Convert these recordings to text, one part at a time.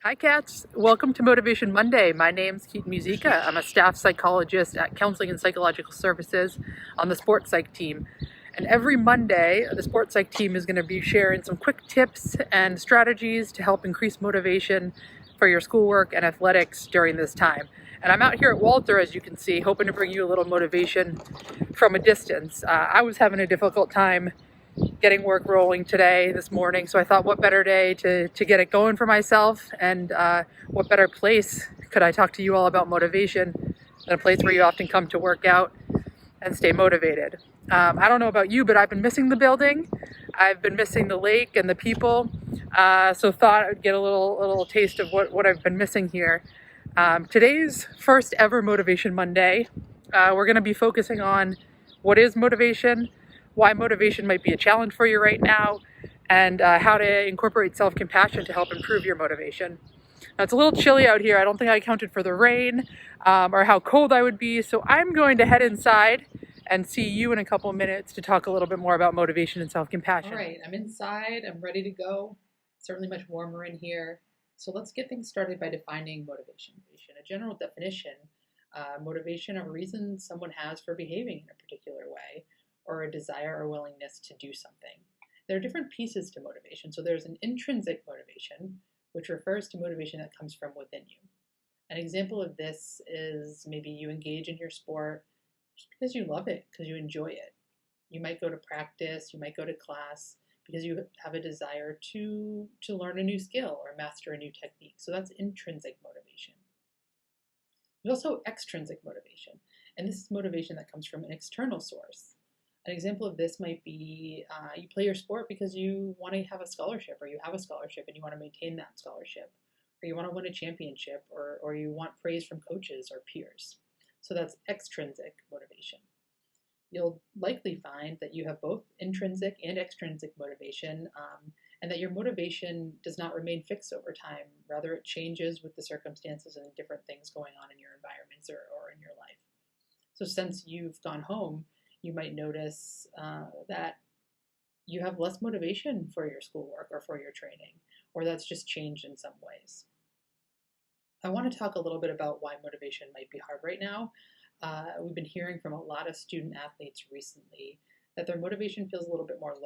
Hi, Cats. Welcome to Motivation Monday. My name's Keaton Musica. I'm a staff psychologist at Counseling and Psychological Services on the Sports Psych team. And every Monday, the Sports Psych team is going to be sharing some quick tips and strategies to help increase motivation for your schoolwork and athletics during this time. And I'm out here at Walter, as you can see, hoping to bring you a little motivation from a distance. I was having a difficult time getting work rolling this morning. So I thought, what better day to get it going for myself, and what better place could I talk to you all about motivation than a place where you often come to work out and stay motivated. I don't know about you, but I've been missing the building. I've been missing the lake and the people. So thought I'd get a little taste of what I've been missing here. Today's first ever Motivation Monday. We're going to be focusing on what is motivation, why motivation might be a challenge for you right now, and how to incorporate self-compassion to help improve your motivation. Now, it's a little chilly out here. I don't think I accounted for the rain or how cold I would be, so I'm going to head inside and see you in a couple minutes to talk a little bit more about motivation and self-compassion. All right, I'm inside. I'm ready to go. Certainly much warmer in here. So let's get things started by defining motivation. A general definition, motivation, a reason someone has for behaving in a particular way, or a desire or willingness to do something. There are different pieces to motivation. So there's an intrinsic motivation, which refers to motivation that comes from within you. An example of this is maybe you engage in your sport just because you love it, because you enjoy it. You might go to practice, you might go to class because you have a desire to learn a new skill or master a new technique. So that's intrinsic motivation. There's also extrinsic motivation, and this is motivation that comes from an external source. An example of this might be you play your sport because you want to have a scholarship, or you have a scholarship and you want to maintain that scholarship, or you want to win a championship, or you want praise from coaches or peers. So that's extrinsic motivation. You'll likely find that you have both intrinsic and extrinsic motivation, and that your motivation does not remain fixed over time. Rather, it changes with the circumstances and different things going on in your environments or in your life. So, since you've gone home, you might notice that you have less motivation for your schoolwork or for your training, or that's just changed in some ways. I want to talk a little bit about why motivation might be hard right now. We've been hearing from a lot of student athletes recently that their motivation feels a little bit more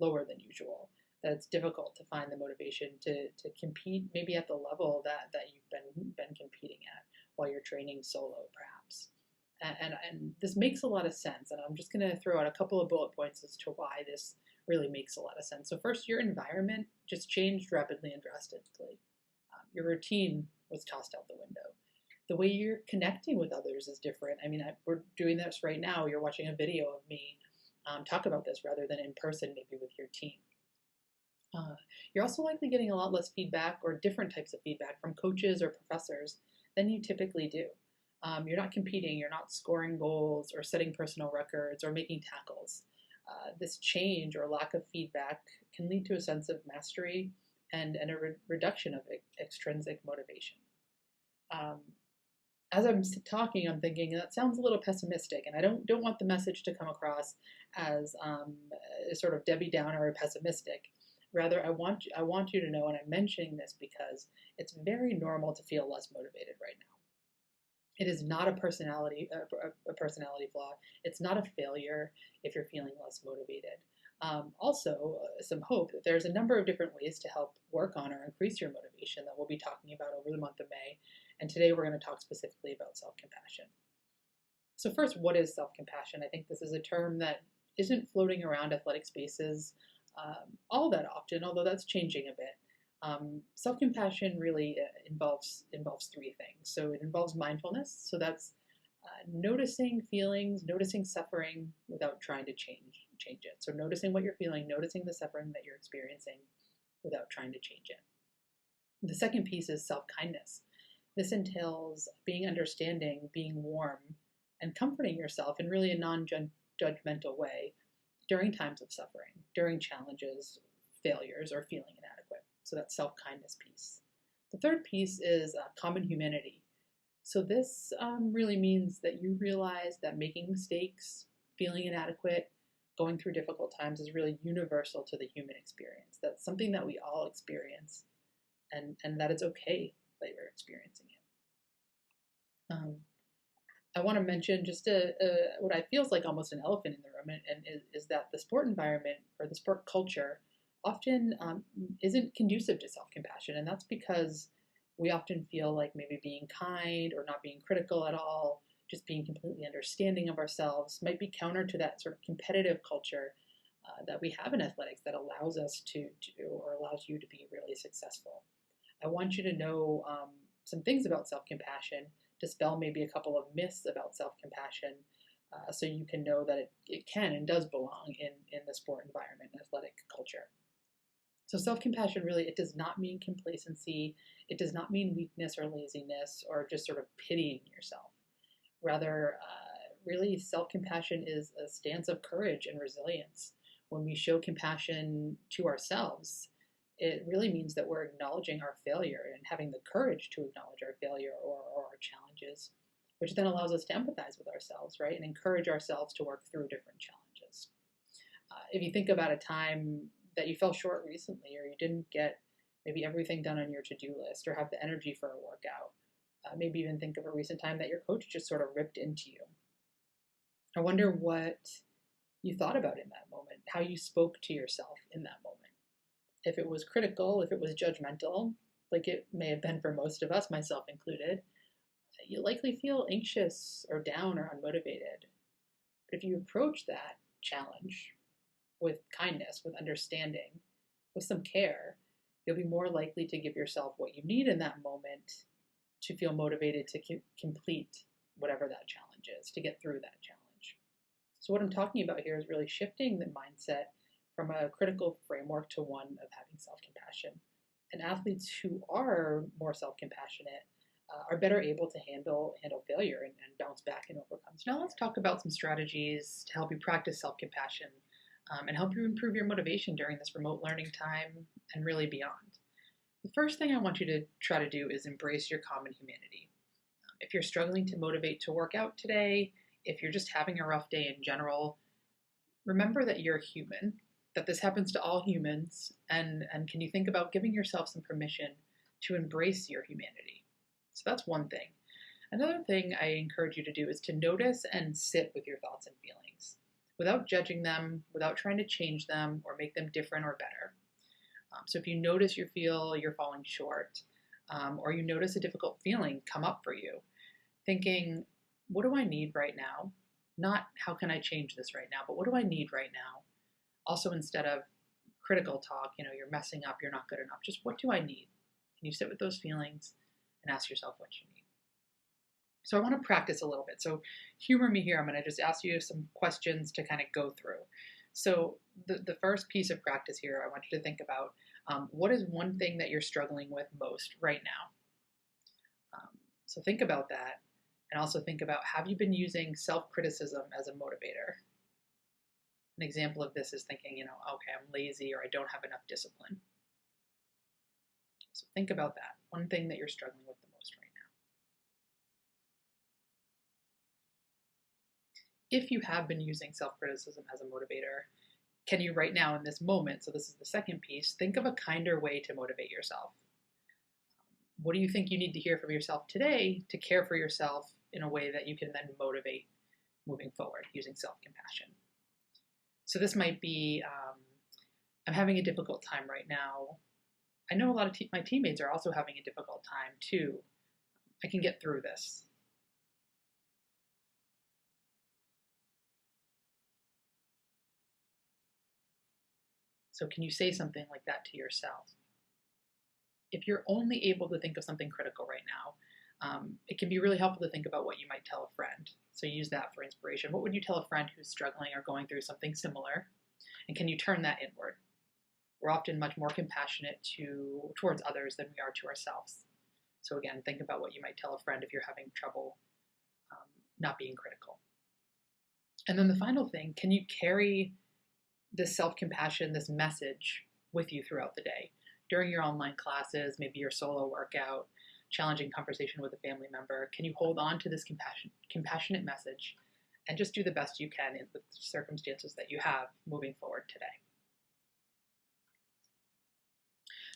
lower than usual. That it's difficult to find the motivation to compete, maybe at the level that you've been competing at while you're training solo, perhaps. And this makes a lot of sense. And I'm just going to throw out a couple of bullet points as to why this really makes a lot of sense. So first, your environment just changed rapidly and drastically. Your routine was tossed out the window. The way you're connecting with others is different. I mean, we're doing this right now. You're watching a video of me talk about this rather than in person, maybe with your team. You're also likely getting a lot less feedback or different types of feedback from coaches or professors than you typically do. You're not competing, you're not scoring goals or setting personal records or making tackles. This change or lack of feedback can lead to a sense of mastery and a reduction of extrinsic motivation. Um, as I'm talking, I'm thinking that sounds a little pessimistic, and I don't want the message to come across as sort of Debbie Downer or pessimistic. Rather, I want you to know, and I'm mentioning this because it's very normal to feel less motivated right now. It is not a personality flaw. It's not a failure if you're feeling less motivated. Also, some hope that there's a number of different ways to help work on or increase your motivation that we'll be talking about over the month of May. And today we're going to talk specifically about self-compassion. So first, what is self-compassion? I think this is a term that isn't floating around athletic spaces all that often, although that's changing a bit. Self-compassion really involves three things. So it involves mindfulness. So that's noticing feelings, noticing suffering without trying to change it. So noticing what you're feeling, noticing the suffering that you're experiencing without trying to change it. The second piece is self-kindness. This entails being understanding, being warm, and comforting yourself in really a non-judgmental way during times of suffering, during challenges, failures, or feeling inadequate. So that's self-kindness piece. The third piece is common humanity. So this really means that you realize that making mistakes, feeling inadequate, going through difficult times is really universal to the human experience. That's something that we all experience. and that it's okay that you're experiencing it. I want to mention just what I feels like almost an elephant in the room, and is that the sport environment or the sport culture often isn't conducive to self compassion, and that's because we often feel like maybe being kind or not being critical at all, just being completely understanding of ourselves, might be counter to that sort of competitive culture that we have in athletics that allows us to do or allows you to be really successful. I want you to know some things about self compassion, dispel maybe a couple of myths about self compassion, so you can know that it can and does belong in the sport environment and athletic culture. So self compassion really, it does not mean complacency. It does not mean weakness or laziness or just sort of pitying yourself. Rather, really, self compassion is a stance of courage and resilience. When we show compassion to ourselves, it really means that we're acknowledging our failure and having the courage to acknowledge our failure or our challenges, which then allows us to empathize with ourselves, right? And encourage ourselves to work through different challenges. If you think about a time that you fell short recently, or you didn't get maybe everything done on your to-do list or have the energy for a workout, maybe even think of a recent time that your coach just sort of ripped into you. I wonder what you thought about in that moment, how you spoke to yourself in that moment. If it was critical, if it was judgmental, like it may have been for most of us, myself included, you likely feel anxious or down or unmotivated. But if you approach that challenge with kindness, with understanding, with some care, you'll be more likely to give yourself what you need in that moment to feel motivated to complete whatever that challenge is, to get through that challenge. So what I'm talking about here is really shifting the mindset from a critical framework to one of having self-compassion. And athletes who are more self-compassionate are better able to handle failure and bounce back and overcome. So now let's talk about some strategies to help you practice self-compassion and help you improve your motivation during this remote learning time and really beyond. The first thing I want you to try to do is embrace your common humanity. If you're struggling to motivate to work out today, if you're just having a rough day in general, remember that you're human, that this happens to all humans, and can you think about giving yourself some permission to embrace your humanity? So that's one thing. Another thing I encourage you to do is to notice and sit with your thoughts and feelings without judging them, without trying to change them or make them different or better. So if you notice you feel you're falling short, or you notice a difficult feeling come up for you, thinking, what do I need right now? Not how can I change this right now, but what do I need right now? Also, instead of critical talk, you're messing up, you're not good enough, just what do I need? Can you sit with those feelings and ask yourself what you need? So I want to practice a little bit. So humor me here. I'm going to just ask you some questions to kind of go through. So the first piece of practice here, I want you to think about what is one thing that you're struggling with most right now? So think about that, and also think about, have you been using self-criticism as a motivator? An example of this is thinking, okay, I'm lazy or I don't have enough discipline. So think about that, one thing that you're struggling with the most right now. If you have been using self-criticism as a motivator, can you right now in this moment, so this is the second piece, think of a kinder way to motivate yourself? What do you think you need to hear from yourself today to care for yourself in a way that you can then motivate moving forward using self-compassion? So this might be, I'm having a difficult time right now. I know a lot of my teammates are also having a difficult time too. I can get through this. So can you say something like that to yourself? If you're only able to think of something critical right now, it can be really helpful to think about what you might tell a friend. So use that for inspiration. What would you tell a friend who's struggling or going through something similar? And can you turn that inward? We're often much more compassionate towards others than we are to ourselves. So again, think about what you might tell a friend if you're having trouble not being critical. And then the final thing, can you carry this self-compassion, this message with you throughout the day? During your online classes, maybe your solo workout, challenging conversation with a family member, can you hold on to this compassionate message and just do the best you can in the circumstances that you have moving forward today?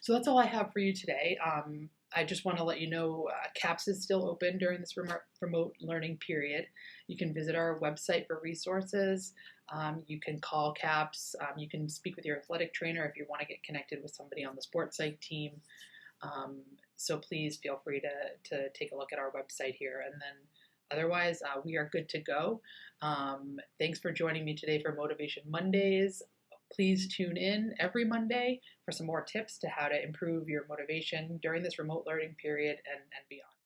So that's all I have for you today. I just want to let you know CAPS is still open during this remote learning period. You can visit our website for resources. You can call CAPS. You can speak with your athletic trainer if you want to get connected with somebody on the sports psych team. So please feel free to take a look at our website here. And then otherwise, we are good to go. Thanks for joining me today for Motivation Mondays. Please tune in every Monday for some more tips to how to improve your motivation during this remote learning period and beyond.